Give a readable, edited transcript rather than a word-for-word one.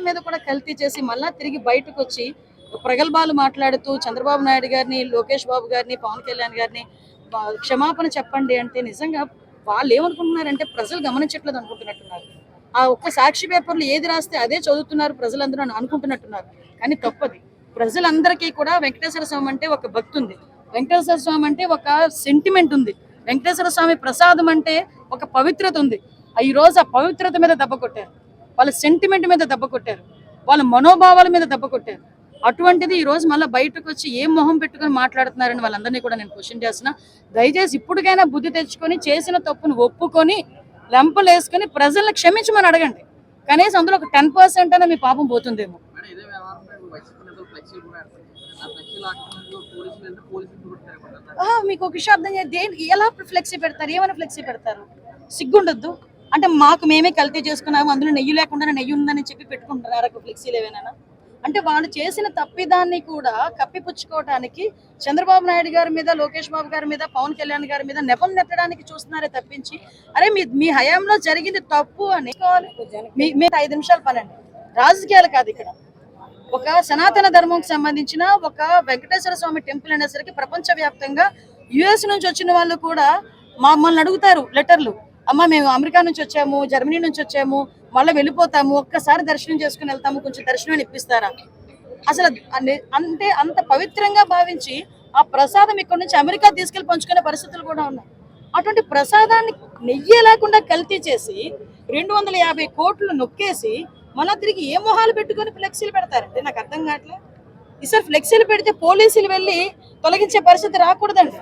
ప్రసాదం మీద కూడా కల్తీ చేసి మళ్ళా తిరిగి బయటకు వచ్చి ప్రగల్భాలు మాట్లాడుతూ చంద్రబాబు నాయుడు గారిని, లోకేష్ బాబు గారిని, పవన్ కళ్యాణ్ గారిని క్షమాపణ చెప్పండి అంటే నిజంగా వాళ్ళు ఏమనుకుంటున్నారంటే ప్రజలు గమనించట్లేదు అనుకుంటున్నట్టున్నారు. ఆ ఒక్క సాక్షి పేపర్లు ఏది రాస్తే అదే చదువుతున్నారు ప్రజలందరూ అని అనుకుంటున్నట్టున్నారు. కానీ తప్పది. ప్రజలందరికీ కూడా వెంకటేశ్వర స్వామి అంటే ఒక భక్తి ఉంది. వెంకటేశ్వర స్వామి అంటే ఒక సెంటిమెంట్ ఉంది. వెంకటేశ్వర స్వామి ప్రసాదం అంటే ఒక పవిత్రత ఉంది. ఈ రోజు ఆ పవిత్రత మీద దెబ్బ కొట్టారు, వాళ్ళ సెంటిమెంట్ మీద దెబ్బ కొట్టారు, వాళ్ళ మనోభావాల మీద దెబ్బ కొట్టారు. అటువంటిది ఈ రోజు మళ్ళీ బయటకు వచ్చి ఏం మొహం పెట్టుకొని మాట్లాడుతున్నారని వాళ్ళందరినీ కూడా నేను క్వశ్చన్ చేస్తున్నా. దయచేసి ఇప్పటికైనా బుద్ధి తెచ్చుకొని చేసిన తప్పును ఒప్పుకొని లెంపలు వేసుకొని ప్రజల్ని క్షమించమని అడగండి. కనీసం అందులో ఒక 10% అయినా మీ పాపం పోతుందేమో. మీకు ఒక విషయం అర్థం చేయండి, ఎలా ఫ్లెక్సీ పెడతారు, ఏమైనా ఫ్లెక్సీ పెడతారు, సిగ్గుండొద్దు. అంటే మాకు మేమే కల్తీ చేసుకున్నాము, అందులో నెయ్యి లేకుండా నెయ్యి ఉందని చెప్పి పెట్టుకుంటున్నారు ఫ్లెక్సీలు ఏమైనా. అంటే వాళ్ళు చేసిన తప్పిదాన్ని కూడా కప్పిపుచ్చుకోవడానికి చంద్రబాబు నాయుడు గారి మీద, లోకేష్ బాబు గారి మీద, పవన్ కళ్యాణ్ గారి మీద నెపం నెట్టడానికి చూస్తున్నారే తప్పించి అరే మీ హయాంలో జరిగింది తప్పు అని మీ 5 నిమిషాలు పనండి. రాజకీయాలు కాదు ఇక్కడ. ఒక సనాతన ధర్మంకి సంబంధించిన ఒక వెంకటేశ్వర స్వామి టెంపుల్ అనేసరికి ప్రపంచవ్యాప్తంగా యుఎస్ నుంచి వచ్చిన వాళ్ళు కూడా మమ్మల్ని అడుగుతారు లెటర్లు, అమ్మ మేము అమెరికా నుంచి వచ్చాము, జర్మనీ నుంచి వచ్చాము, మళ్ళీ వెళ్ళిపోతాము, ఒక్కసారి దర్శనం చేసుకుని వెళ్తాము, కొంచెం దర్శనం ఇప్పిస్తారా? అసలు అంటే అంత పవిత్రంగా భావించి ఆ ప్రసాదం ఇక్కడ నుంచి అమెరికా తీసుకెళ్లి పంచుకునే పరిస్థితులు కూడా ఉన్నాయి. అటువంటి ప్రసాదాన్ని నెయ్యి లేకుండా కల్తీ చేసి 250 కోట్లు నొక్కేసి మళ్ళా తిరిగి ఏ మొహాలు పెట్టుకొని ఫ్లెక్సీలు పెడతారంటే నాకు అర్థం కావట్లేదు. ఈసారి ఫ్లెక్సీలు పెడితే పోలీసులు వెళ్ళి తొలగించే పరిస్థితి రాకూడదండి.